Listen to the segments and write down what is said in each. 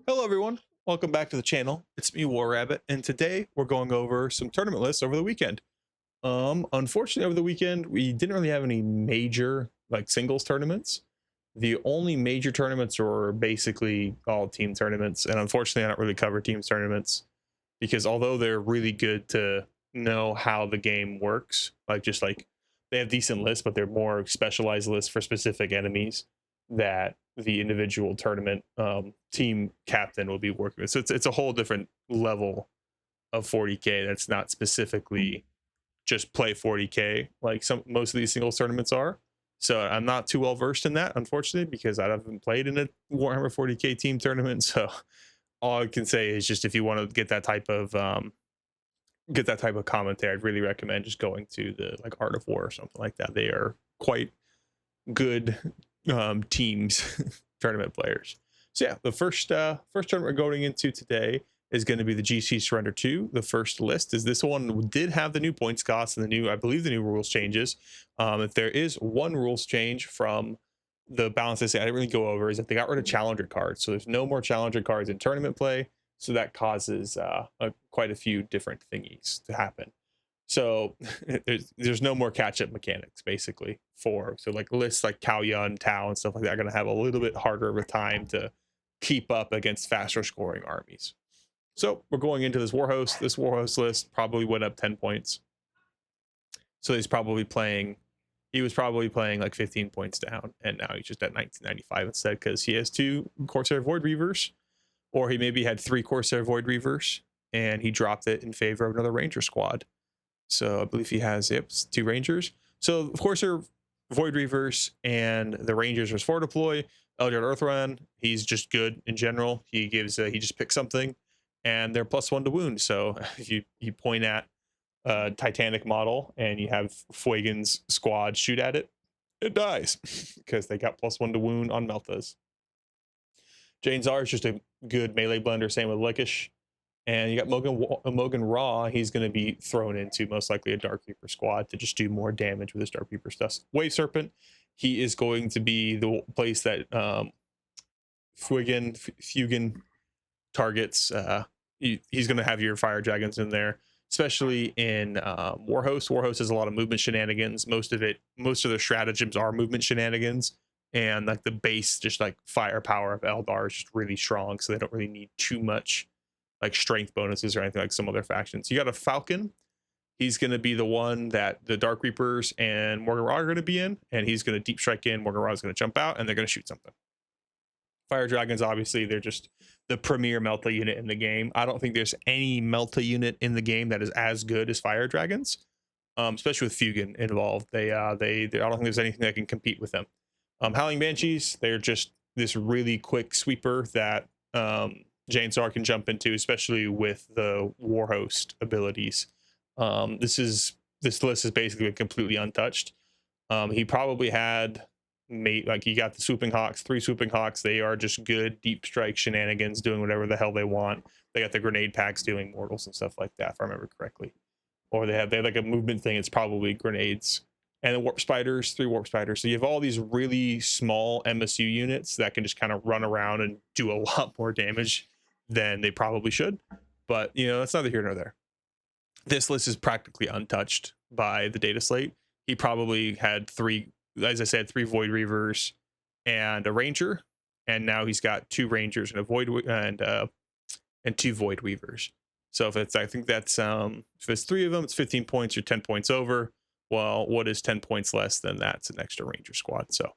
Hello everyone, welcome back to the channel. It's me, War Rabbit, and today we're going over some tournament lists over the weekend. Unfortunately, over the weekend we didn't really have any major singles tournaments. The only major tournaments were basically all team tournaments, and unfortunately I don't really cover team tournaments because although they're really good to know how the game works, they have decent lists, but they're more specialized lists for specific enemies that the individual tournament team captain will be working with. So it's a whole different level of 40k that's not specifically just play 40k like most of these singles tournaments are. So I'm not too well versed in that, unfortunately, because I haven't played in a Warhammer 40k team tournament. So all I can say is just if you want to get that type of commentary, I'd really recommend just going to the Art of War or something like that. They are quite good teams tournament players. So yeah, the first tournament we're going into today is going to be the GC Surrender 2. The first list is this one did have the new points cost and I believe the new rules changes. If there is one rules change from the balance I didn't really go over, is that they got rid of challenger cards. So there's no more challenger cards in tournament play. So that causes quite a few different thingies to happen. So there's no more catch-up mechanics basically lists like Kalya, Tau and stuff like that are going to have a little bit harder of a time to keep up against faster scoring armies. So we're going into this Warhost list probably went up 10 points. So he was probably playing like 15 points down, and now he's just at 1995 instead because he has 2 Corsair Void Reavers, or he maybe had 3 Corsair Void Reavers and he dropped it in favor of another Ranger squad. So I believe he has 2 Rangers. So of course they're Void Reavers, and the Rangers are 4 deploy. Eldar Earthrun, he's just good in general. He just picks something, and they're +1 to wound. So if you point at a Titanic model and you have Fuegan's squad shoot at it, it dies because they got +1 to wound on Meltas. Jane Czar is just a good melee blender. Same with Lickish. And you got Mogan Raw. He's going to be thrown into most likely a Dark Reaper squad to just do more damage with his Dark Reaper stuff. Wave Serpent, he is going to be the place that Fugan targets. He's going to have your Fire Dragons in there, especially in Warhost. Warhost has a lot of movement shenanigans. Most of their stratagems are movement shenanigans. And the base, just firepower of Eldar is just really strong, so they don't really need too much strength bonuses or anything like some other factions. You got a Falcon. He's going to be the one that the Dark Reapers and Morgan Raw are going to be in, and he's going to deep strike in. Morgan Raw is going to jump out, and they're going to shoot something. Fire Dragons, obviously, they're just the premier Melta unit in the game. I don't think there's any Melta unit in the game that is as good as Fire Dragons, especially with Fugan involved. I don't think there's anything that can compete with them. Howling Banshees, they're just this really quick sweeper that Jane Czar can jump into, especially with the Warhost abilities. This list is basically completely untouched. He probably had he got the Swooping Hawks, 3 Swooping Hawks. They are just good deep strike shenanigans, doing whatever the hell they want. They got the grenade packs doing mortals and stuff like that, if I remember correctly. Or they have a movement thing. It's probably grenades. And the Warp Spiders, 3 Warp Spiders. So you have all these really small MSU units that can just kind of run around and do a lot more damage than they probably should. But, that's neither here nor there. This list is practically untouched by the data slate. He probably had 3, as I said, 3 Void Reavers and a Ranger. And now he's got 2 Rangers and a Void and 2 Void Weavers. So if it's 3 of them, it's 15 points or 10 points over. Well, what is 10 points less than that? It's an extra Ranger squad. So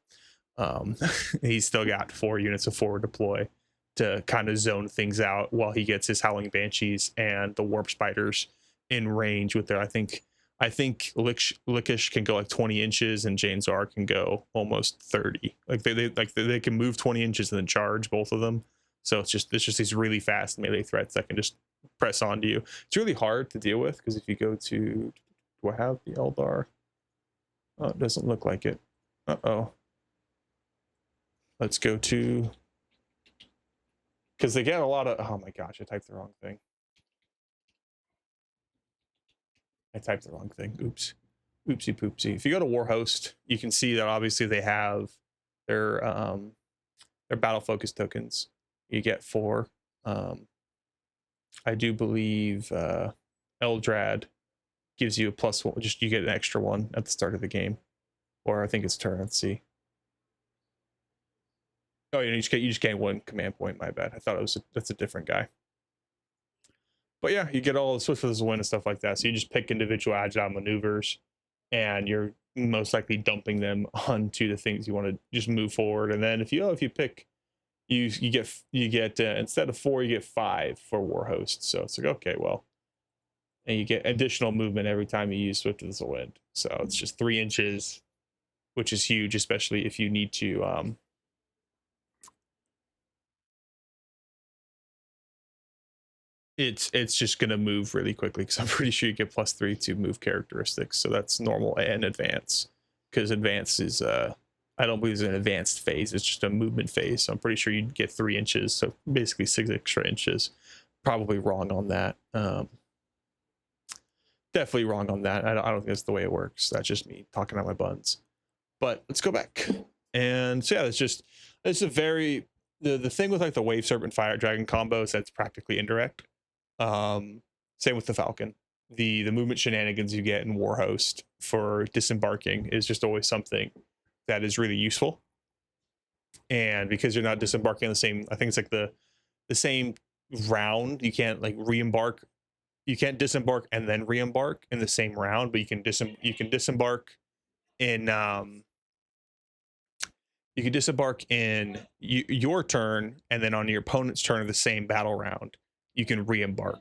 he's still got 4 units of forward deploy to kind of zone things out while he gets his Howling Banshees and the Warp Spiders in range with their, I think Lickish can go 20 inches and Jane Czar can go almost 30. They can move 20 inches and then charge, both of them. So it's just these really fast melee threats that can just press onto you. It's really hard to deal with because if you go to, do I have the Eldar? Oh, it doesn't look like it. Uh-oh. Let's go to, because they get a lot of, oh my gosh, I typed the wrong thing. Oops. Oopsie poopsie. If you go to Warhost, you can see that obviously they have their battle focus tokens You get 4. I do believe Eldrad gives you a +1. Just you get an extra 1 at the start of the game, or I think it's turn. Let's see. Oh, you just gain 1 command point. My bad. I thought it was that's a different guy. But yeah, you get all the Swift as a win and stuff like that. So you just pick individual agile maneuvers, and you're most likely dumping them onto the things you want to just move forward. And then if you pick, you get instead of 4, you get 5 for Warhost. So it's like, okay, well, and you get additional movement every time you use Swift as a Wind. So it's just 3 inches, which is huge, especially if you need to it's just going to move really quickly, because I'm pretty sure you get +3 to move characteristics. So that's normal and advance, because advance is I don't believe it's an advanced phase, it's just a movement phase. So I'm pretty sure you'd get 3 inches, so basically 6 extra inches. Probably wrong on that. Definitely wrong on that. I don't think that's the way it works. That's just me talking out my buns. But let's go back. And so yeah, it's a very the thing with like the Wave Serpent Fire Dragon combo is that's practically indirect. Same with the Falcon. The movement shenanigans you get in Warhost for disembarking is just always something that is really useful. And because you're not disembarking on the same, I think it's like the same round, you can't like re-embark. You can't disembark and then re-embark in the same round, but you can disembark in your turn, and then on your opponent's turn of the same battle round, you can re-embark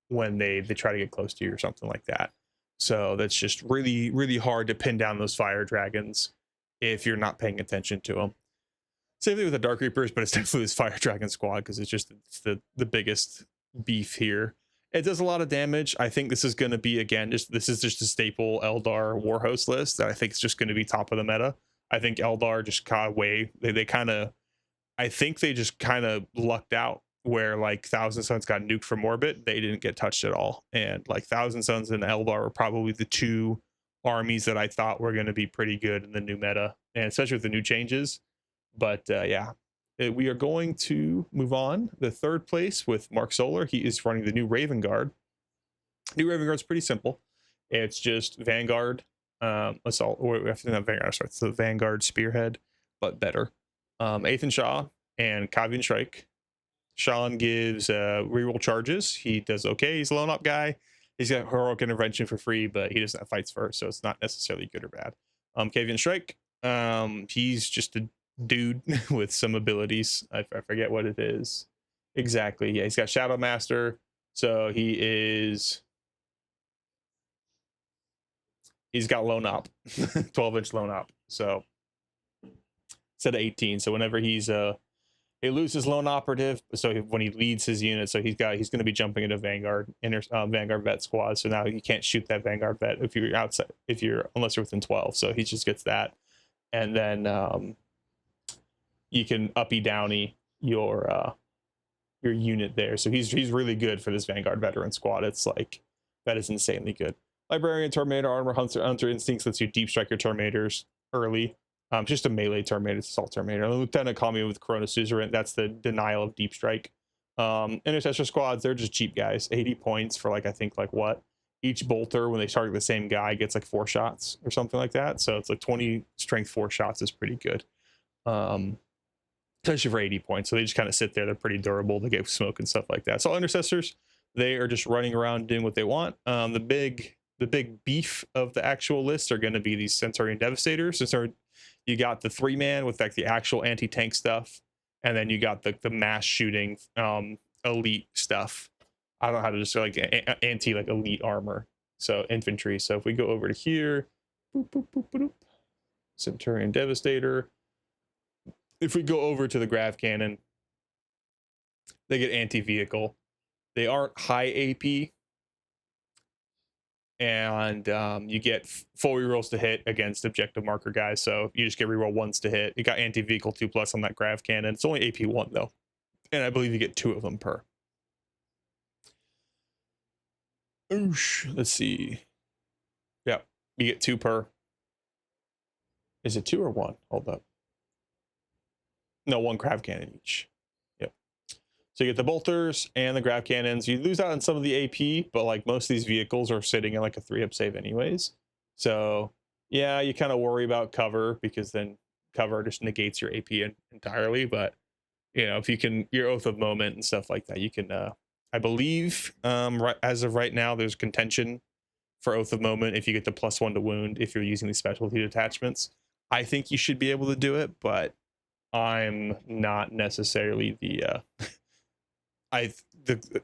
when they try to get close to you or something like that. So that's just really, really hard to pin down those fire dragons if you're not paying attention to them. Same thing with the Dark Reapers, but it's definitely this fire dragon squad, because it's the biggest beef here. It does a lot of damage. I think this is going to be, again, this is just a staple Eldar Warhost list that I think is just going to be top of the meta. I think Eldar just got away. I think they just kind of lucked out, where like Thousand Sons got nuked from orbit. They didn't get touched at all. And like Thousand Sons and Eldar were probably the 2 armies that I thought were going to be pretty good in the new meta, and especially with the new changes. But yeah, we are going to move on. The 3rd place with Mark Solar. He is running the new Ravenguard. New Ravenguard's pretty simple. It's just Vanguard, Assault, or not Vanguard, sorry, it's the Vanguard Spearhead, but better. Athan Shaw and Kavian Shrike. Sean gives reroll charges. He does okay. He's a lone up guy. He's got heroic intervention for free, but he doesn't have fights first, so it's not necessarily good or bad. Kavian Shrike, he's just a dude with some abilities. I forget what it is exactly. Yeah, he's got Shadow Master, so he's got lone op, 12-inch lone op. So instead of 18, so whenever he loses lone operative, so when he leads his unit, so he's going to be jumping into Vanguard Vanguard vet squad. So now he can't shoot that Vanguard vet if you're outside, unless you're within 12. So he just gets that, and then you can uppy downy your unit there. So he's really good for this Vanguard veteran squad. It's like, that is insanely good. Librarian, Terminator, Armor, Hunter Instincts lets you deep strike your Terminators early. Just a melee Terminator, Assault Terminator. Lieutenant Kami with Corona Suzerain, that's the denial of deep strike. Intercessor squads, they're just cheap guys. 80 points for like, I think like what? Each bolter, when they target the same guy, gets like 4 shots or something like that. So it's like 20 strength 4 shots is pretty good. Especially for 80 points. So they just kind of sit there. They're pretty durable. They get smoke and stuff like that. So intercessors, they are just running around doing what they want. The big beef of the actual list are going to be these Centurion Devastators. You got the 3-man with like the actual anti-tank stuff, and then you got the mass shooting elite stuff. I don't know how to just like anti like elite armor. So infantry. So if we go over to here, boop, boop, boop, boop, Centurion Devastator. If we go over to the Grav Cannon, they get anti-vehicle. They aren't high AP, and you get full rerolls to hit against objective marker guys. So you just get reroll 1s to hit. You got anti-vehicle 2+ on that Grav Cannon. It's only AP 1 though, and I believe you get 2 of them per. Oosh, let's see. Yeah, you get 2 per. Is it 2 or 1? Hold up. No, 1 Grav Cannon each. Yep. So you get the bolters and the grav cannons. You lose out on some of the AP, but like most of these vehicles are sitting in like a 3-up save anyways. So yeah, you kind of worry about cover, because then cover just negates your AP entirely. But you know, if you can, your Oath of Moment and stuff like that, you can. I believe right as of right now, there's contention for Oath of Moment if you get the +1 to wound if you're using these specialty detachments. I think you should be able to do it, but I'm not necessarily the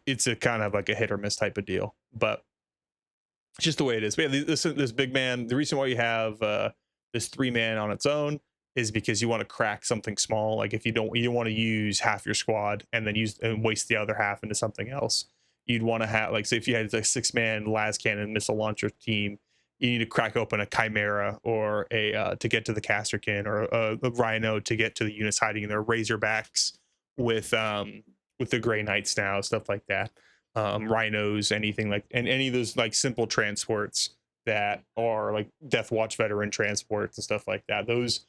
it's a kind of like a hit or miss type of deal, but it's just the way it is. But yeah, this big man, the reason why you have this 3-man on its own is because you want to crack something small. Like if you don't want to use half your squad and then waste the other half into something else. You'd want to have, like, say if you had a 6-man las cannon missile launcher team, you need to crack open a chimera or a to get to the casterkin, or a rhino to get to the units hiding in their razorbacks with the gray knights now, stuff like that. Rhinos, anything like, and any of those like simple transports that are like Death Watch veteran transports and stuff like that. Those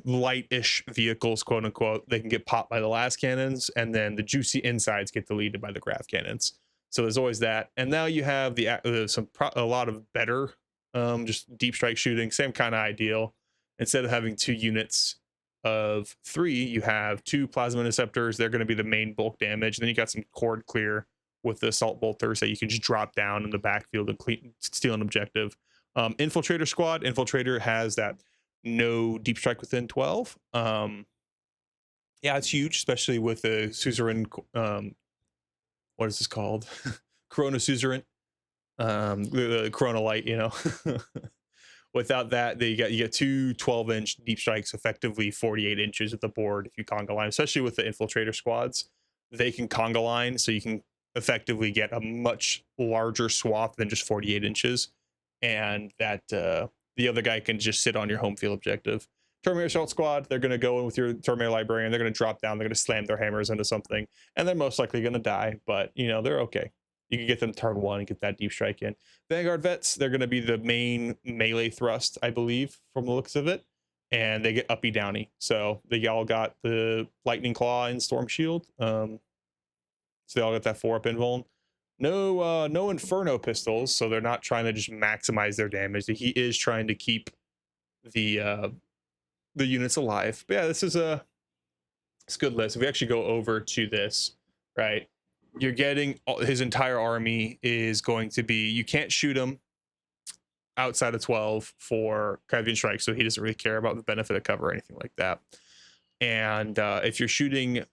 light-ish vehicles, quote unquote, they can get popped by the las cannons, and then the juicy insides get deleted by the grav cannons. So there's always that. And now you have a lot of better just deep strike shooting, same kind of ideal. Instead of having 2 units of 3, you have 2 plasma interceptors. They're going to be the main bulk damage. And then you got some cord clear with the assault bolters that you can just drop down in the backfield and steal an objective. Infiltrator squad. Infiltrator has that no deep strike within 12. Yeah, it's huge, especially with the suzerain. What is this called? Corona suzerain. The Corona light, you know. Without that, you get 2 12-inch deep strikes, effectively 48 inches at the board if you conga line, especially with the infiltrator squads. They can conga line, so you can effectively get a much larger swath than just 48 inches, and that the other guy can just sit on your home field objective. Terminator Assault Squad, they're going to go in with your Terminator Librarian. They're going to drop down. They're going to slam their hammers into something, and they're most likely going to die, but, you know, they're okay. You can get them turn 1 and get that deep strike in. Vanguard Vets, they're going to be the main melee thrust, I believe, from the looks of it, and they get uppy downy. So they all got the Lightning Claw and Storm Shield. So they all got that 4-up invuln. No Inferno pistols, so they're not trying to just maximize their damage. He is trying to keep the units alive. But yeah, it's a good list. If we actually go over to this, right, you're getting his entire army is going to be, you can't shoot him outside of 12 for Kyvian strike, so he doesn't really care about the benefit of cover or anything like that. And if you're shooting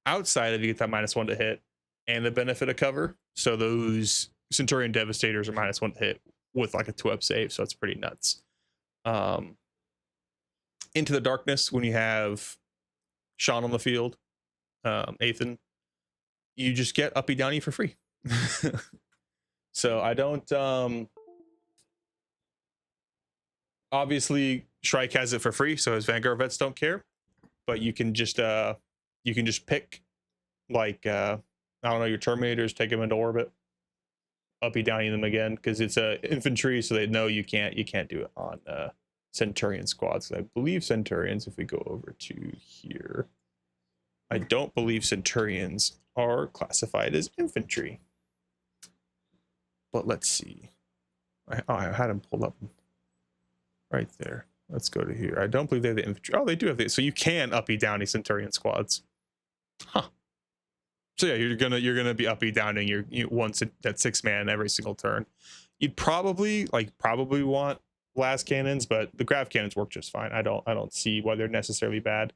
outside of, you get that -1 to hit and the benefit of cover. So those Centurion Devastators are -1 to hit with like a 2-up save, so it's pretty nuts. Into the Darkness, when you have Sean on the field, Ethan, you just get uppy downy for free. So I don't obviously Shrike has it for free, so his Vanguard Vets don't care, but you can just pick, like I don't know, your Terminators, take them into orbit, uppy downy them again, because it's infantry, so they know you can't do it on Centurion squads. I believe Centurions, if we go over to here, I don't believe Centurions are classified as infantry. But let's see. I had them pulled up right there. Let's go to here. I don't believe they have the infantry. Oh, they do have the, so you can uppy downy Centurion squads. Huh. So yeah, you're gonna be uppy downing your once that 6-man every single turn. You'd probably want las cannons, but the grav cannons work just fine. I don't see why they're necessarily bad.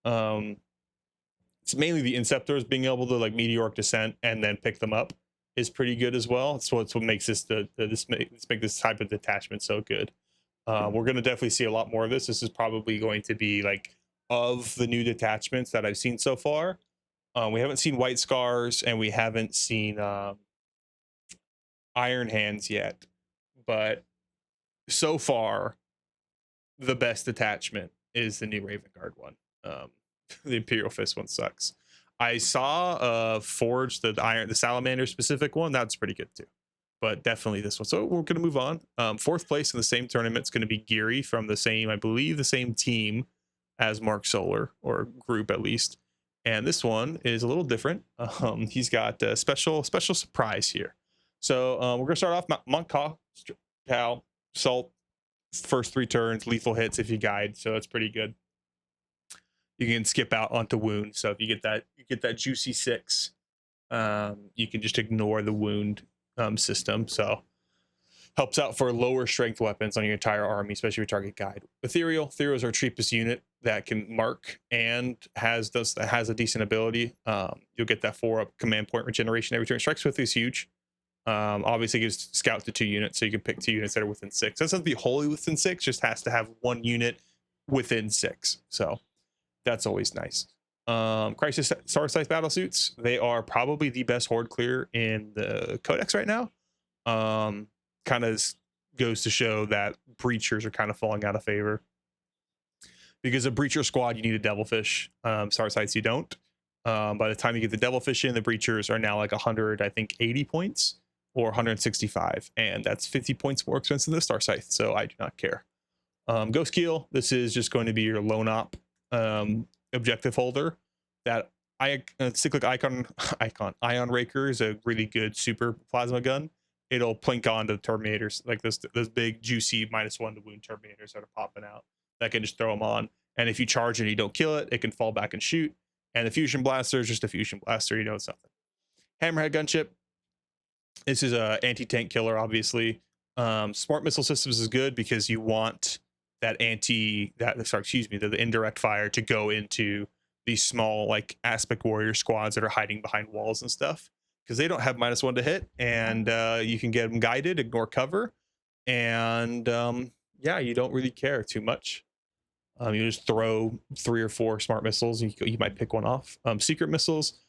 It's mainly the Inceptors being able to like meteoric descent and then pick them up is pretty good as well. So it's what makes this make this type of detachment so good. We're gonna definitely see a lot more of this. This is probably going to be like, of the new detachments that I've seen so far. We haven't seen White Scars and we haven't seen Iron Hands yet, but so far the best detachment is the new Ravenguard one. The Imperial Fist one sucks. I saw Forge, the Salamander specific one, that's pretty good too, but definitely this one. So we're gonna move on. 4th place in the same tournament is going to be Geary from the same, I believe, the same team as Mark Solar, or group at least. And this one is a little different. He's got a special surprise here. So we're gonna start off Monk Cal Salt. First 3 turns, lethal hits if you guide, so that's pretty good. You can skip out onto wound, so if you get that juicy 6, you can just ignore the wound system. So helps out for lower strength weapons on your entire army, especially if you target guide. Ethereals are cheapest unit that can mark and has a decent ability. You'll get that 4-up command point regeneration every turn. Strikes with is huge. Obviously gives scout to 2 units, so you can pick 2 units that are within 6. Doesn't have to be wholly within 6, just has to have 1 unit within 6. So that's always nice. Crisis Star Size battle suits, they are probably the best horde clear in the codex right now. Kind of goes to show that breachers are kind of falling out of favor, because a breacher squad you need a devilfish. Star Sites you don't. By the time you get the devilfish in, the breachers are now like 100, I think 80 points or 165, and that's 50 points more expensive than the Star Scythe, so I do not care. Ghost Keel, this is just going to be your lone op objective holder. That cyclic ion raker is a really good super plasma gun. It'll plink onto the Terminators, like those big juicy -1 to wound Terminators that are popping out. That can just throw them on, and if you charge and you don't kill it, it can fall back and shoot. And the fusion blaster is just a fusion blaster, you know, it's nothing. Hammerhead gunship, this is a anti-tank killer, obviously. Smart missile systems is good because you want the indirect fire to go into these small like aspect warrior squads that are hiding behind walls and stuff, because they don't have -1 to hit, and you can get them guided, ignore cover, and yeah, you don't really care too much. You just throw 3 or 4 smart missiles, and you might pick one off. Secret missiles,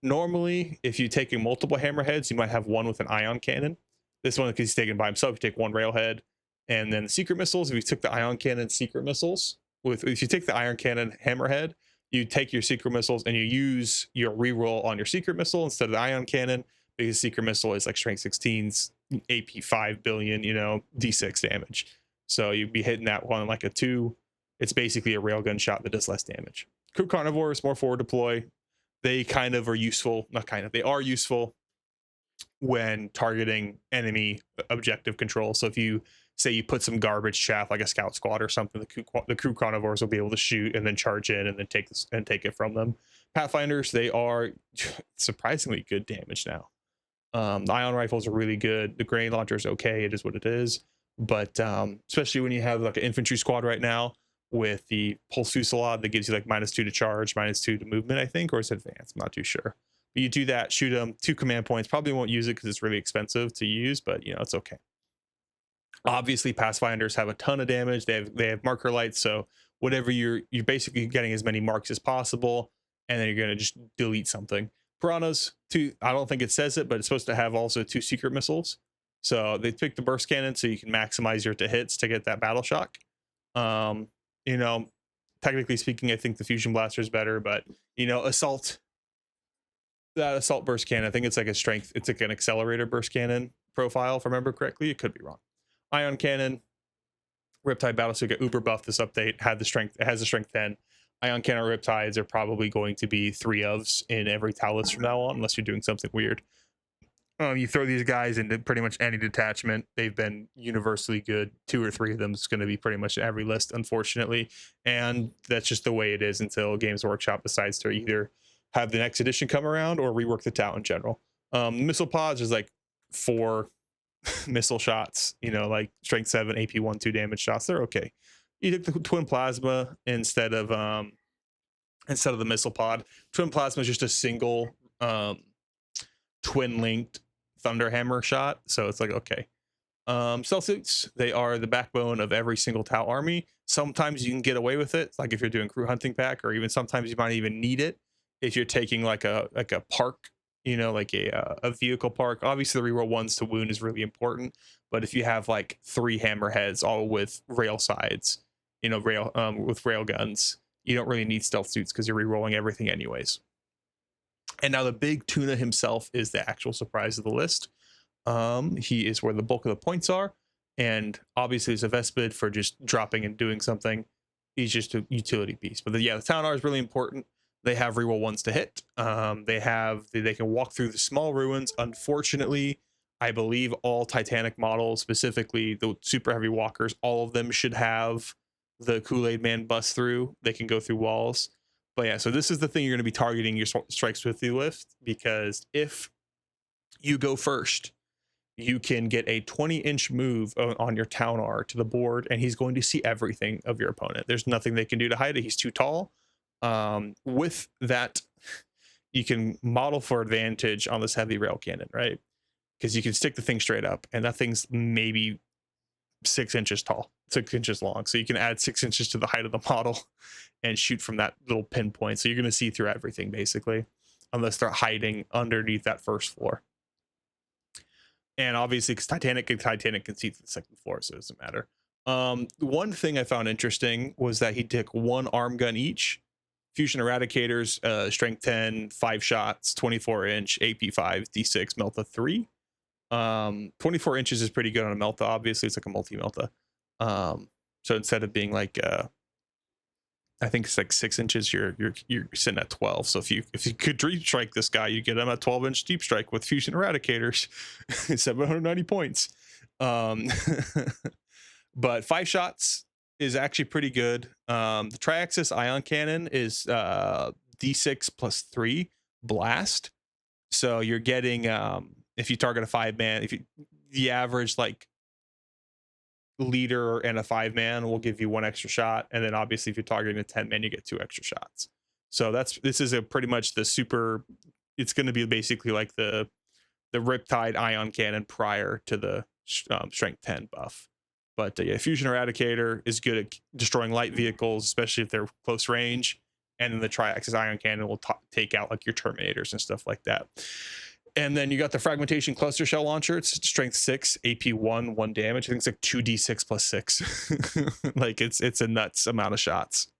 normally if you're taking multiple hammerheads, you might have one with an ion cannon. This one, because he's taken by himself, you take 1 railhead. And then the secret missiles, if you took the ion cannon secret missiles, if you take the iron cannon hammerhead, you take your secret missiles and you use your reroll on your secret missile instead of the ion cannon, because secret missile is like strength 16's AP 5 billion, you know, d6 damage. So you'd be hitting that one like a 2. It's basically a railgun shot that does less damage. Crew carnivores, more forward deploy. They kind of are useful, they are useful when targeting enemy objective control. So if you say you put some garbage chaff like a scout squad or something, the crew carnivores will be able to shoot and then charge in and then take it from them. Pathfinders, they are surprisingly good damage now. The ion rifles are really good. The grenade launcher is okay, it is what it is. But especially when you have like an infantry squad right now with the pulse fusillade that gives you like -2 to charge, -2 to movement, I think, or is it advanced? I'm not too sure. But you do that, shoot them, 2 command points. Probably won't use it because it's really expensive to use, but you know, it's okay. Obviously, Pathfinders have a ton of damage. They have marker lights, so whatever you're basically getting as many marks as possible, and then you're gonna just delete something. Piranhas, I don't think it says it, but it's supposed to have also 2 secret missiles. So they pick the burst cannon so you can maximize your hits to get that battle shock. You know, technically speaking, I think the fusion blaster is better, but you know, assault burst cannon, I think it's like it's like an accelerator burst cannon profile, if I remember correctly. It could be wrong. Ion cannon, Riptide Battlesuit got uber buff this update. It has the strength 10. Ion cannon Riptides are probably going to be 3 ofs in every tau list from now on, unless you're doing something weird. You throw these guys into pretty much any detachment. They've been universally good. 2 or 3 of them is going to be pretty much every list, unfortunately. And that's just the way it is until Games Workshop decides to either have the next edition come around or rework the tau in general. Missile pods is like 4 missile shots, you know, like strength 7 AP 1-2 damage shots. They're okay. You took the twin plasma instead of the missile pod. Twin plasma is just a single twin linked thunderhammer shot, so it's like okay. Stealth suits, they are the backbone of every single tau army. Sometimes you can get away with it, like if you're doing crew hunting pack, or even sometimes you might even need it if you're taking like a park, you know, like a vehicle park. Obviously the reroll 1s to wound is really important, but if you have like 3 hammerheads all with rail sides, you know, with rail guns, you don't really need stealth suits because you're rerolling everything anyways. And now the big tuna himself is the actual surprise of the list. He is where the bulk of the points are, and obviously there's a Vespid for just dropping and doing something. He's just a utility piece. But yeah, the Taunar is really important. They have reroll ones to hit. They can walk through the small ruins. Unfortunately, I believe all Titanic models, specifically the super heavy walkers, all of them should have the Kool-Aid Man bust through. They can go through walls. But yeah, so this is the thing you're going to be targeting your strikes with the lift, because if you go first, you can get a 20-inch move on your town R to the board, and he's going to see everything of your opponent. There's nothing they can do to hide it. He's too tall. With that, you can model for advantage on this heavy rail cannon, right? Because you can stick the thing straight up, and that thing's maybe 6 inches tall, 6 inches long. So you can add 6 inches to the height of the model and shoot from that little pinpoint. So you're going to see through everything, basically, unless they're hiding underneath that first floor. And obviously, because Titanic can see through the second floor, so it doesn't matter. One thing I found interesting was that he took 1 arm gun each. Fusion Eradicators, strength 10, 5 shots, 24-inch, AP 5, D6, Melta 3. 24 inches is pretty good on a Melta. Obviously, it's like a multi-Melta. So instead of being like, I think it's like 6 inches, you're sitting at 12. So if you could deep strike this guy, you get him at 12-inch deep strike with Fusion Eradicators, 790 points. But 5 shots is actually pretty good. The Triaxis Ion Cannon is D6 plus 3 blast. So you're getting, if you target a 5-man, the average like leader and a 5-man will give you 1 extra shot, and then obviously if you're targeting a 10-man, you get 2 extra shots. So this is pretty much the super. It's going to be basically like the Riptide Ion Cannon prior to the strength 10 buff. But yeah, Fusion Eradicator is good at destroying light vehicles, especially if they're close range. And then the Triaxis Ion Cannon will take out like your Terminators and stuff like that. And then you got the Fragmentation Cluster Shell Launcher. It's strength 6, AP 1 damage. I think it's like 2d6 plus 6. Like it's a nuts amount of shots.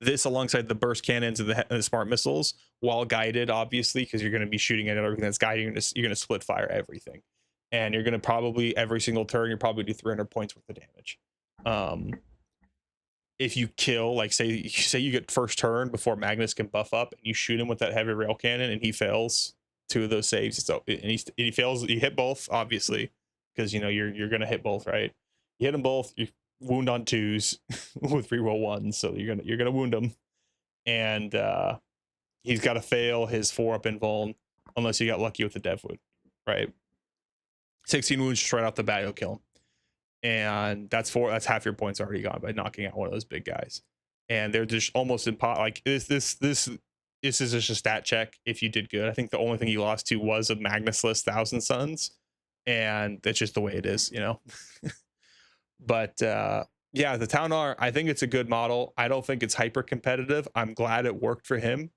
This, alongside the burst cannons and the smart missiles, while guided, obviously, because you're going to be shooting at everything that's guiding, you're going to split fire everything. And you're going to probably, every single turn, you'll probably do 300 points worth of damage. If you kill, like say you get first turn before Magnus can buff up, and you shoot him with that heavy rail cannon, and he fails 2 of those saves, so and he fails, you hit both, obviously, because you're going to hit both, right? You hit them both, you wound on 2s with reroll 1s, so you're gonna wound him, and he's got to fail his 4-up invuln unless you got lucky with the Devwood, right? 16 wounds just right off the bat, you'll kill him. And that's half your points already gone by knocking out one of those big guys. And they're just almost impossible. Like this is just a stat check if you did good. I think the only thing you lost to was a Magnusless Thousand Suns, and that's just the way it is, But yeah, the Town R, I think it's a good model. I don't think it's hyper competitive. I'm glad it worked for him.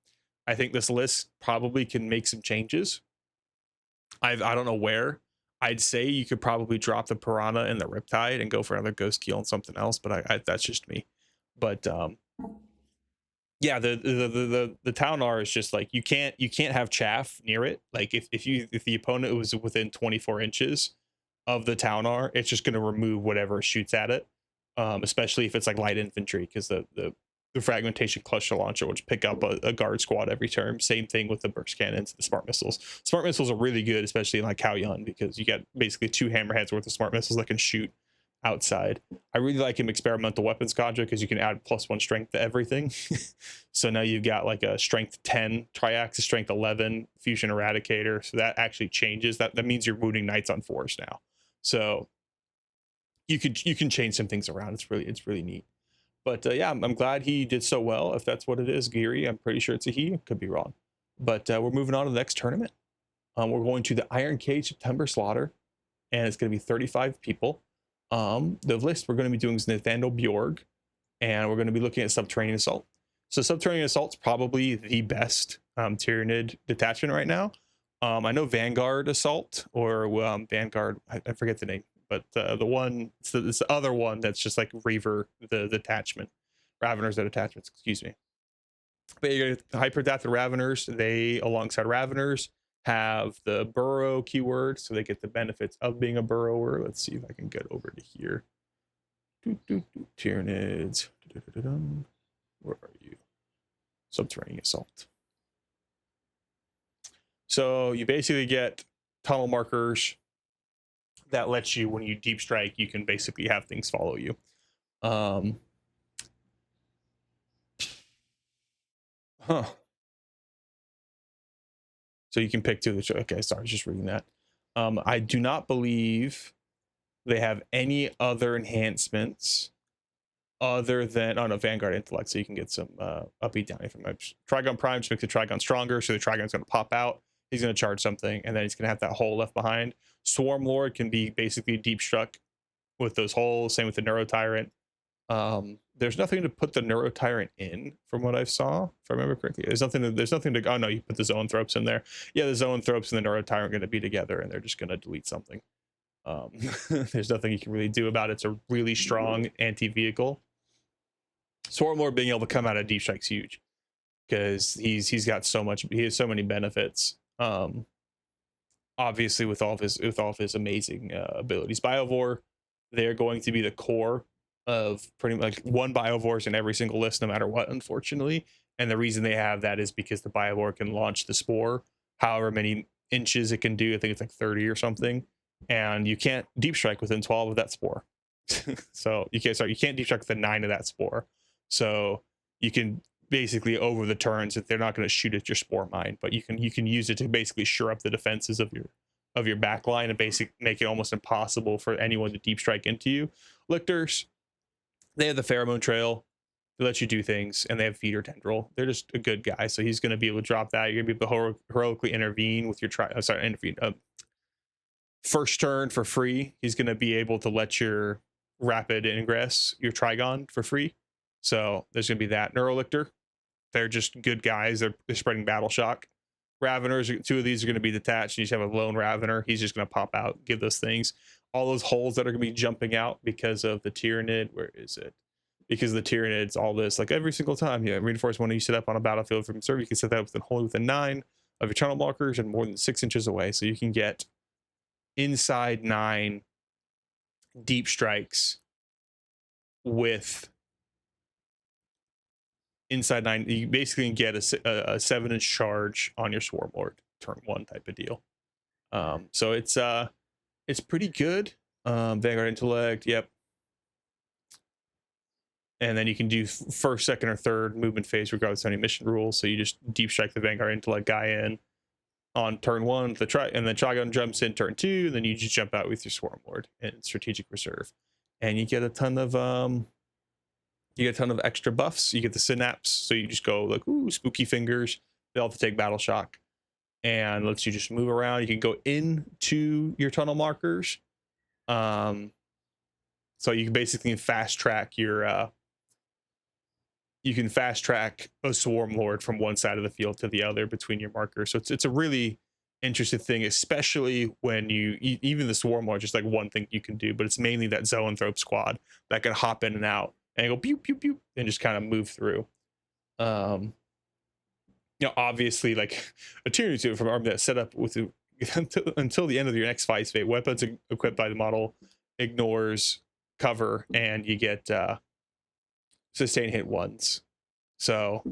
I think this list probably can make some changes. I don't know where. I'd say you could probably drop the Piranha and the Riptide and go for another Ghost Keel and something else, but that's just me. But yeah, the Town R is just like, you can't have chaff near it. Like if the opponent was within 24 inches of the Town R, it's just going to remove whatever shoots at it, especially if it's like light infantry, because the Fragmentation Cluster Launcher, which pick up a guard squad every turn. Same thing with the burst cannons, the smart missiles. Smart missiles are really good, especially in like Cao Yun, because you get basically 2 hammerheads worth of smart missiles that can shoot outside. I really like him Experimental Weapons Cadre, because you can add +1 strength to everything. So now you've got like a strength 10 Triaxis, strength 11 Fusion Eradicator. So that actually changes. That means you're wounding Knights on 4s now. So you can change some things around. It's really neat. But yeah, I'm glad he did so well. If that's what it is, Geary, I'm pretty sure it's a he. Could be wrong. But we're moving on to the next tournament. We're going to the Iron Cage September Slaughter, and it's going to be 35 people. The list we're going to be doing is Nathaniel Bjorg, and we're going to be looking at Subterranean Assault. So Subterranean Assault's probably the best Tyranid detachment right now. I know Vanguard Assault, or Vanguard, I forget the name. But the one, it's the other one that's just like Reaver, the detachment. Raveners, the detachments, excuse me. But you get the Hyperdapted Raveners. They, alongside Raveners, have the burrow keyword, so they get the benefits of being a burrower. Let's see if I can get over to here. Tyranids. Where are you? Subterranean Assault. So you basically get tunnel markers that lets you, when you deep strike, you can basically have things follow you. So you can pick two. Okay, sorry, I was just reading that. I do not believe they have any other enhancements other than, oh no, Vanguard Intellect, so you can get some upbeat downy from that. Trigon Prime just makes the Trigon stronger, so the Trigon's going to pop out. He's going to charge something, and then he's going to have that hole left behind. Swarm Lord can be basically deep struck with those holes. Same with the Neuro Tyrant. There's nothing to put the Neuro Tyrant in, from what I saw, if I remember correctly. There's nothing to. Oh no, you put the Zoanthropes in there. Yeah, the Zoanthropes and the Neuro Tyrant are going to be together, and they're just going to delete something. There's nothing you can really do about it. It's a really strong anti-vehicle. Swarm Lord being able to come out of deep strike's huge, because he's got so much. He has so many benefits. Obviously with all of his amazing abilities. Biovore, they're going to be the core of pretty much, like, one Biovore's in every single list, no matter what, unfortunately. And the reason they have that is because the Biovore can launch the spore however many inches it can do. I think it's like 30 or something, and you can't deep strike within 12 of that spore. So you can't deep strike within 9 of that spore. So you can basically, over the turns, if they're not going to shoot at your spore mine, but you can use it to basically shore up the defenses of your back line and basically make it almost impossible for anyone to deep strike into you. Lictors, they have the Pheromone Trail to let you do things, and they have Feeder Tendril. They're just a good guy, so he's going to be able to drop that. You're going to be able to heroically intervene with your first turn for free. He's going to be able to let your rapid ingress your Trigon for free. So there's going to be that. Neurolictor, they're just good guys. They're spreading battle shock. Raveners, 2 of these are going to be detached. You just have a lone Ravener. He's just going to pop out, give those things. All those holes that are going to be jumping out because of the Tyranid. Where is it? Because of the Tyranids, all this, like every single time, yeah, reinforce one you set up on a battlefield from serve, you can set that within 9 of your tunnel markers and more than 6 inches away. So you can get inside 9 deep strikes with inside 9. You basically can get a 7-inch charge on your Swarm Lord turn 1 type of deal. So it's pretty good. Vanguard Intellect, yep. And then you can do first, second, or third movement phase regardless of any mission rules. So you just deep strike the Vanguard Intellect guy in on turn 1, and then Trigon jumps in turn 2, and then you just jump out with your Swarm Lord and Strategic Reserve, and you get a ton of extra buffs. You get the Synapse, so you just go like, ooh, Spooky Fingers. They all have to take battle shock, and lets you just move around. You can go into your tunnel markers, so you can basically fast track your you can fast track a Swarm Lord from one side of the field to the other between your markers. So it's a really interesting thing, especially when even the Swarm Lord, just like one thing you can do, but it's mainly that Zoanthrope squad that can hop in and out and go pew pew pew and just kind of move through. Obviously, like a Tyranid suit from army that's set up with until the end of your next fight phase, weapons equipped by the model ignores cover, and you get sustain hit 1s. So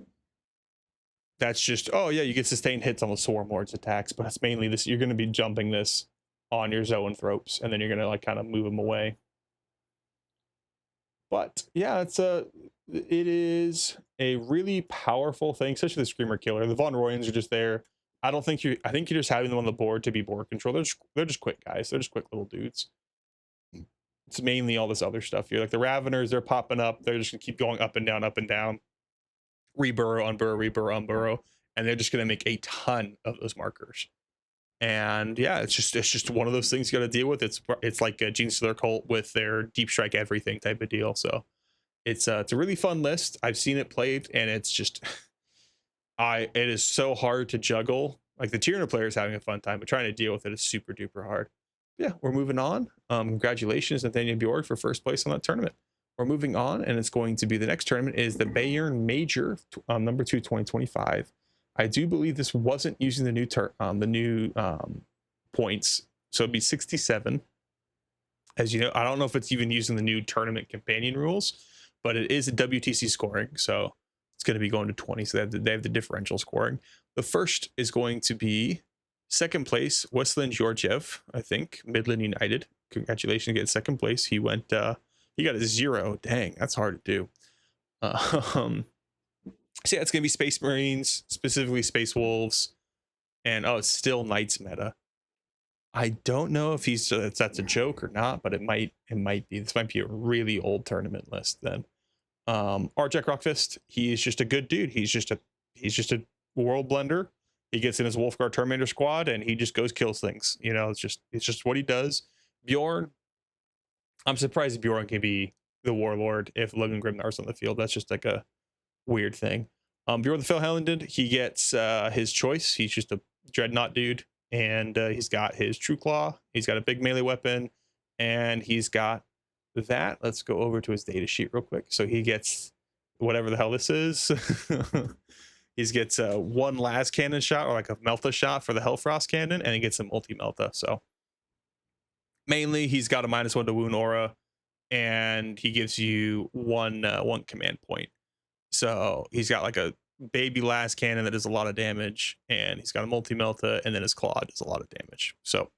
that's just, oh yeah, you get sustained hits on the Swarm Lord's attacks, but it's mainly this, you're going to be jumping this on your Zoanthropes, and then you're going to like kind of move them away. But yeah, it is a really powerful thing, especially the Screamer Killer. The Von Royans are just there. I think you're just having them on the board to be board control. They're just quick guys. They're just quick little dudes. It's mainly all this other stuff here. Like the Raveners, they're popping up. They're just gonna keep going up and down, reburrow, unburrow, reburrow, unburrow, and they're just gonna make a ton of those markers. And yeah, it's just one of those things you got to deal with. It's like a Gene Stealer cult with their deep strike everything type of deal. So it's a really fun list. I've seen it played, and it's just it is so hard to juggle. Like the Tyranid player is having a fun time, but trying to deal with it is super duper hard. Yeah, we're moving on. Congratulations, Nathaniel Bjork, for first place on that tournament. We're moving on, and it's going to be the next tournament is the Bayern Major, number 2, 2025. I do believe this wasn't using the new points, so it'd be 67. As you know, I don't know if it's even using the new tournament companion rules, but it is a WTC scoring, so it's going to be going to 20. So they have the differential scoring. The first is going to be second place, Westland Georgiev, I think, Midland United. Congratulations, get second place. He went, he got a 0. Dang, that's hard to do. So yeah, it's gonna be Space Marines, specifically Space Wolves, and oh, it's still Knights meta. I don't know if that's a joke or not, but it might be. This might be a really old tournament list then. Arjack Rockfist, he is just a good dude. He's just a world blender. He gets in his Wolfguard Terminator squad and he just goes kills things. You know, it's just what he does. Bjorn, I'm surprised Bjorn can be the warlord if Logan Grimnar's on the field. That's just like a weird thing. Bjorn the Fellhounded, he gets his choice. He's just a dreadnought dude, and he's got his True Claw. He's got a big melee weapon, and he's got that. Let's go over to his data sheet real quick. So he gets whatever the hell this is. He gets one las cannon shot, or like a Melta shot for the Hellfrost cannon, and he gets a multi-Melta. So mainly he's got a -1 to wound aura, and he gives you one command point. So he's got like a baby las cannon that does a lot of damage, and he's got a multi-Melta, and then his claw does a lot of damage. So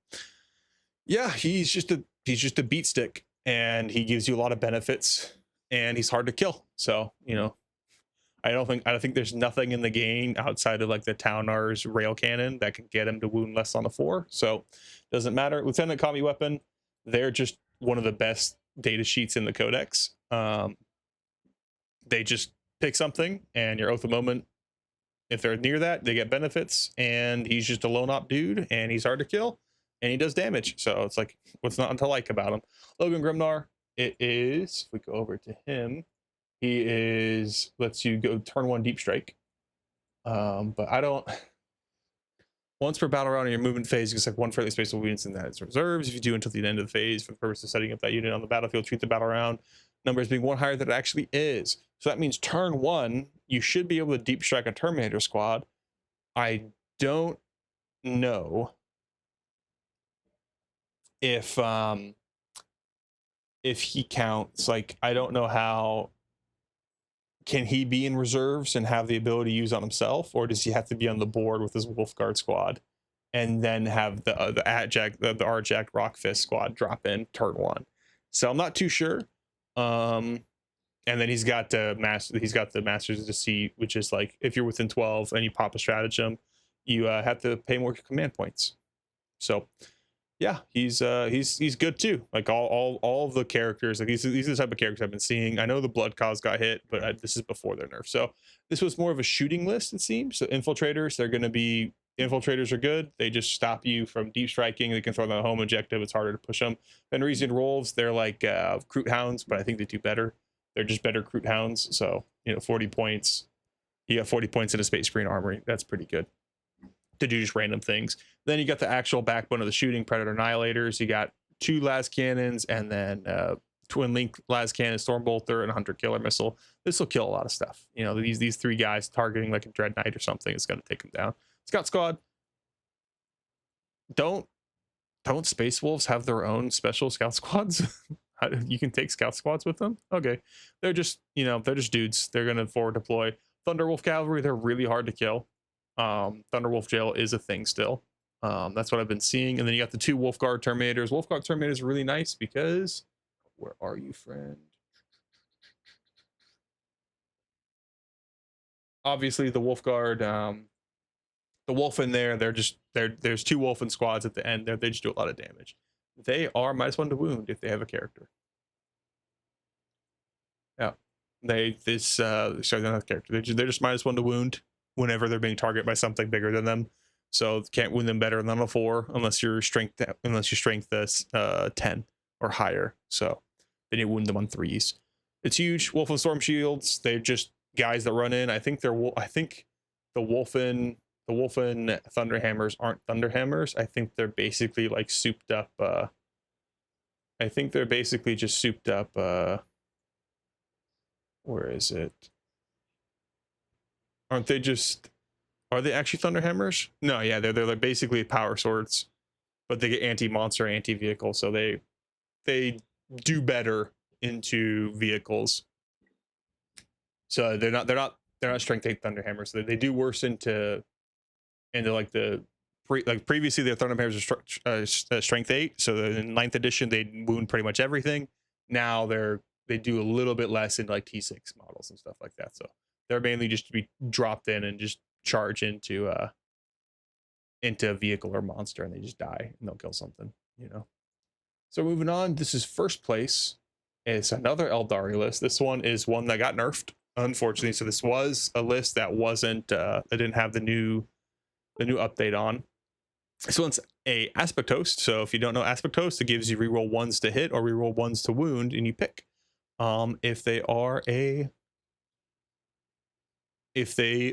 yeah, he's just a beat stick, and he gives you a lot of benefits, and he's hard to kill. So, you know, I don't think there's nothing in the game outside of like the Taunar's rail cannon that can get him to wound less on a 4. So doesn't matter. Lieutenant Kami weapon, they're just one of the best data sheets in the codex. They just pick something, and your Oath of Moment, if they're near that, they get benefits, and he's just a lone op dude, and he's hard to kill, and he does damage. So it's like, what's not to like about him? Logan Grimnar, it is, if we go over to him, he is, lets you go turn 1 deep strike. But I don't, once per battle round in your movement phase, you can select 1 friendly space units in that its reserves. If you do until the end of the phase, for the purpose of setting up that unit on the battlefield, treat the battle round number as being 1 higher than it actually is. So that means turn 1, you should be able to deep strike a Terminator squad. I don't know if he counts, like, I don't know how, can he be in reserves and have the ability to use on himself, or does he have to be on the board with his Wolfguard squad and then have the Arjack Rockfist squad drop in turn 1? So I'm not too sure. And then he's got the Masters of Deceit, which is like, if you're within 12 and you pop a stratagem, you have to pay more command points. So yeah, he's good too. Like all of the characters, like these are the type of characters I've been seeing. I know the Blood Cause got hit, but this is before their nerf. So this was more of a shooting list, it seems. So infiltrators, infiltrators are good. They just stop you from deep striking. They can throw them on the home objective. It's harder to push them. Fenrisian wolves, they're like Kroot hounds, but I think they do better. They're just better Kroot hounds. So, you know, 40 points. You got 40 points in a Space Marine armory. That's pretty good to do just random things. Then you got the actual backbone of the shooting, Predator Annihilators. You got 2 las cannons, and then twin link las cannon, Stormbolter, and a Hunter Killer missile. This will kill a lot of stuff. You know, these 3 guys targeting like a Dread Knight or something is going to take them down. Scout Squad. Don't Space Wolves have their own special Scout Squads? You can take Scout Squads with them? Okay. They're just, you know, they're just dudes. They're going to forward deploy. Thunderwolf Cavalry, they're really hard to kill. Thunderwolf Jail is a thing still. That's what I've been seeing. And then you got the 2 Wolfguard Terminators. Wolfguard Terminators are really nice because, where are you, friend? Obviously the Wolfguard, the wolf in there, there's 2 Wolfen squads at the end there. They just do a lot of damage. They are -1 to wound if they have a character. Yeah, sorry, they don't have a character. They're just -1 to wound whenever they're being targeted by something bigger than them. So can't wound them better than a 4 unless you're strength 10 or higher. So then you wound them on 3s. It's huge. Wolfen Storm Shields. They're just guys that run in. I think the Wolfen Thunderhammers aren't Thunderhammers. I think they're basically like souped up. I think they're basically just souped up. Where is it? Aren't they just? Are they actually Thunderhammers? No, yeah, they're basically power swords, but they get anti-monster, anti-vehicle, so they do better into vehicles. So they're they're not strength 8 Thunderhammers. So they do worse into like the previously their Thunderhammers are strength 8. So in 9th edition they wound pretty much everything. Now they do a little bit less in like T6 models and stuff like that. So they're mainly just to be dropped in and just charge into a vehicle or monster, and they just die and they'll kill something, you know. So moving on, this is first place. It's another Eldari list. This one is one that got nerfed, unfortunately. So this was a list that wasn't that didn't have the new update on. This one's a aspect host. So if you don't know aspect host, it gives you reroll 1s to hit or reroll 1s to wound, and you pick if they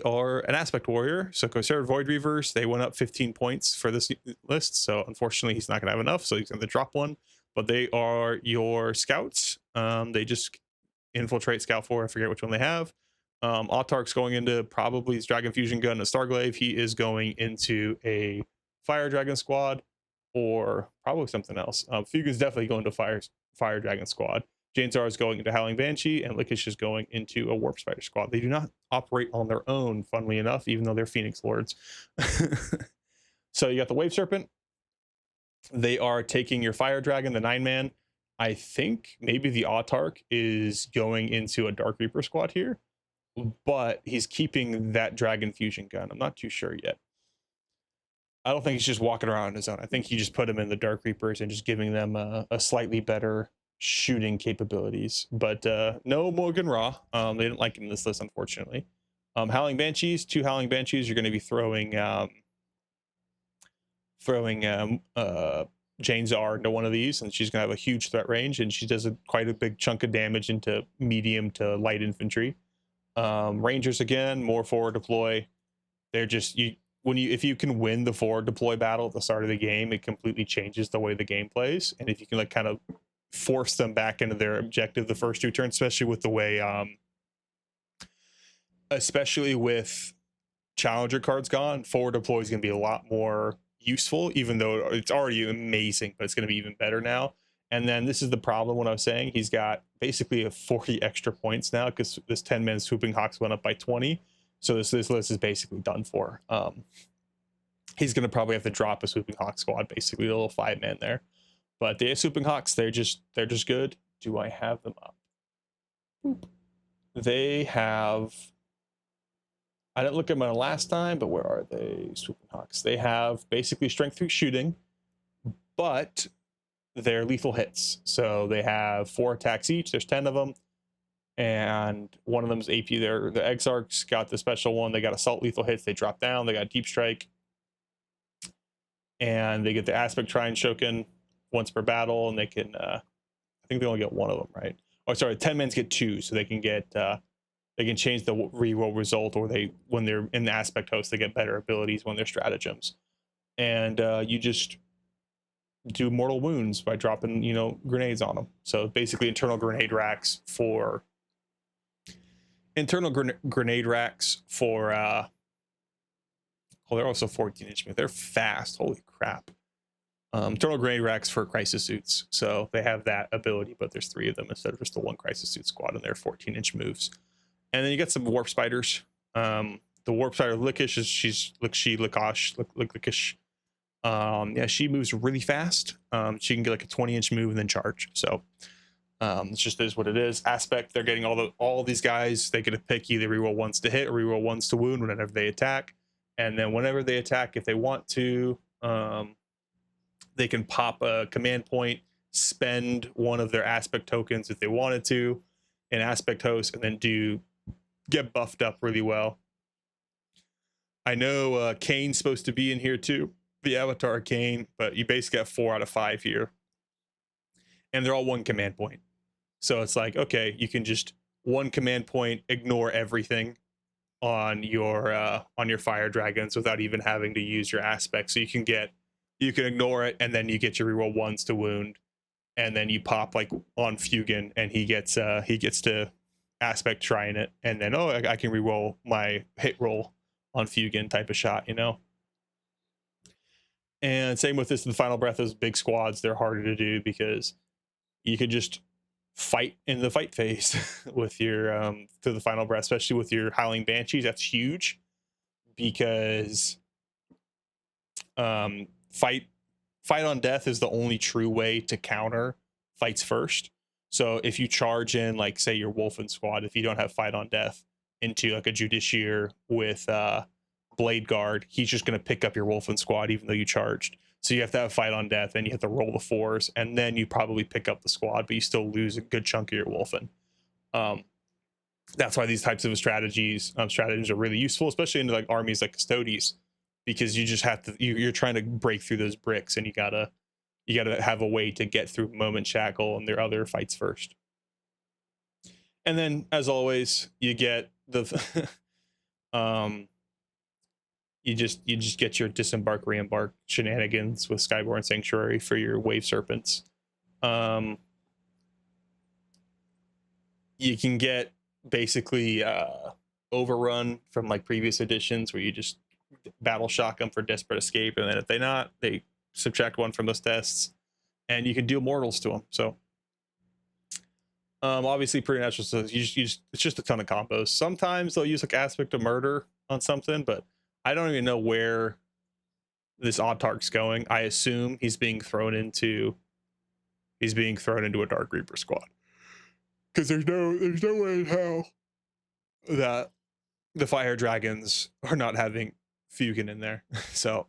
are an aspect warrior. So Corsair Void Reavers, they went up 15 points for this list. So unfortunately, he's not going to have enough. So he's going to drop one. But they are your scouts. They just infiltrate scout 4. I forget which one they have. Autark's going into probably his Dragon Fusion Gun and Starglaive. He is going into a Fire Dragon squad or probably something else. Fuga's definitely going to Fire Dragon squad. Janezar is going into Howling Banshee, and Lickish is going into a Warp Spider squad. They do not operate on their own, funnily enough, even though they're Phoenix Lords. So you got the Wave Serpent. They are taking your Fire Dragon, the 9-man. I think maybe the Autark is going into a Dark Reaper squad here, but he's keeping that Dragon Fusion Gun. I'm not too sure yet. I don't think he's just walking around on his own. I think he just put him in the Dark Reapers and just giving them a slightly better shooting capabilities. But no Morgan Raw. They didn't like him in this list, unfortunately. Howling Banshees, 2 Howling Banshees. You're going to be throwing Janezar into one of these, and she's going to have a huge threat range, and she does quite a big chunk of damage into medium to light infantry. Rangers, again, more forward deploy. They're just if you can win the forward deploy battle at the start of the game, it completely changes the way the game plays. And if you can like kind of force them back into their objective the first 2 turns, especially with the way especially with challenger cards gone, forward deploy is going to be a lot more useful, even though it's already amazing, but it's going to be even better now. And then this is the problem, what I was saying, he's got basically a 40 extra points now because this 10-man Swooping Hawks went up by 20. So this list is basically done for. He's going to probably have to drop a Swooping Hawk squad, basically a little 5-man there. But the Swooping Hawks, they're just good. Do I have them up? Boop. They have, I didn't look at them last time, but where are they? Swooping Hawks. They have basically strength 3 shooting, but they're lethal hits. So they have 4 attacks each. There's 10 of them. And one of them is AP. The Exarchs got the special one. They got assault lethal hits. They drop down. They got deep strike. And they get the aspect try and shoken once per battle. And they can, I think they only get 1 of them, right? Oh, sorry, 10-mans get 2. So they can get, they can change the reroll result, or when they're in the aspect host, they get better abilities when they're stratagems. And you just do mortal wounds by dropping, grenades on them. So basically internal grenade racks for they're also 14-inch. They're fast. Holy crap. Internal grenade racks for crisis suits. So they have that ability, but there's 3 of them instead of just the 1 crisis suit squad, and they're 14-inch moves. And then you get some warp spiders. The warp spider Lickish is Lickish. Yeah, she moves really fast. She can get like a 20-inch move and then charge. So it's just is what it is. Aspect, they're getting all these guys. They get to pick either reroll 1s to hit or reroll 1s to wound whenever they attack. And then whenever they attack, if they want to, they can pop a command point, spend one of their aspect tokens if they wanted to, in aspect host, and then get buffed up really well. I know Kane's supposed to be in here too, the avatar Kane, but you basically have 4 out of 5 here, and they're all 1 command point. So it's like, okay, you can just 1 command point, ignore everything on your fire dragons without even having to use your aspect. So you can ignore it, and then you get your reroll 1s to wound, and then you pop like on Fugan, and he gets to aspect trying it, and then I can reroll my hit roll on Fugan type of shot, And same with this, the final breath is big squads. They're harder to do because you could just fight in the fight phase with your to the final breath, especially with your Howling Banshees. That's huge because fight on death is the only true way to counter fights first. So if you charge in, like, say your Wolfen squad, if you don't have fight on death, into like a Judiciary with Blade Guard, he's just going to pick up your Wolfen squad even though you charged. So you have to have fight on death, and you have to roll the 4s, and then you probably pick up the squad, but you still lose a good chunk of your Wolfen. That's why these types of strategies are really useful, especially into like armies like Custodes, because you just have to, you're trying to break through those bricks, and you gotta have a way to get through Moment Shackle and their other fights first. And then, as always, you get the you just get your disembark reembark shenanigans with Skyborn Sanctuary for your Wave Serpents. You can get basically overrun from like previous editions where you just battle shock them for Desperate Escape, and then if they subtract 1 from those tests, and you can deal mortals to them. So obviously Preternatural, so it's just a ton of combos. Sometimes they'll use like Aspect of Murder on something, but I don't even know where this Autarch's going. I assume he's being thrown into a Dark Reaper squad, because there's no way in hell that the Fire Dragons are not having Fugan in there. So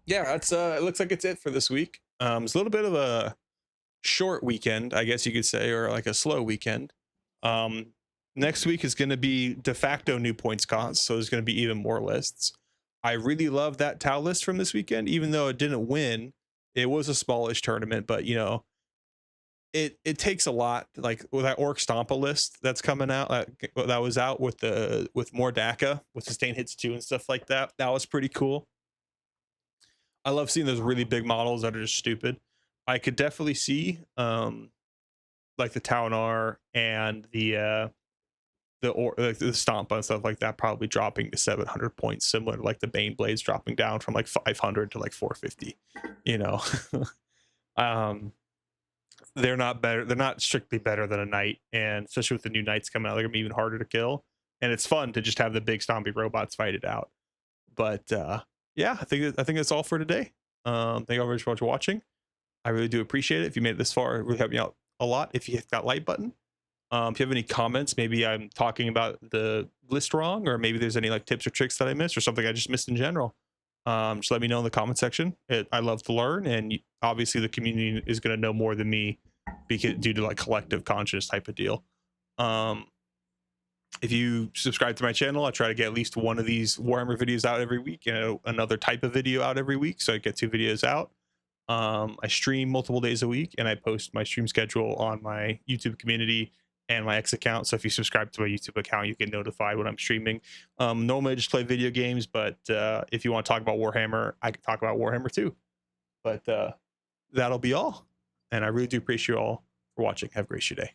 yeah, that's it looks like it's it for this week. It's a little bit of a short weekend, I guess you could say, or like a slow weekend. Next week is going to be de facto new points cost, so there's going to be even more lists. I really love that Tau list from this weekend, even though it didn't win. It was a smallish tournament, but you know, it takes a lot. Like with that Orc Stompa list that's coming out, that was out with more DACA with Sustain Hits 2 and stuff like that. That was pretty cool. I love seeing those really big models that are just stupid. I could definitely see like the Taunar and the Stompa and stuff like that probably dropping to 700 points, similar to like the Bane Blades dropping down from like 500 to like 450. You know, they're not better. They're not strictly better than a Knight, and especially with the new Knights coming out, they're gonna be even harder to kill. And it's fun to just have the big stompy robots fight it out. But yeah, I think that's all for today. Thank you all very much for watching. I really do appreciate it. If you made it this far, it really helped me out a lot. If you hit that like button. If you have any comments, maybe I'm talking about the list wrong, or maybe there's any like tips or tricks that I missed, or something I just missed in general, just let me know in the comment section. I love to learn, and obviously the community is going to know more than me because due to like collective conscious type of deal. If you subscribe to my channel, I try to get at least one of these Warhammer videos out every week, and another type of video out every week, so I get 2 videos out. I stream multiple days a week, and I post my stream schedule on my YouTube community and my X account. So if you subscribe to my YouTube account, you get notified when I'm streaming. Normally I just play video games, but if you want to talk about Warhammer, I can talk about Warhammer too. But that'll be all, and I really do appreciate you all for watching. Have a great day.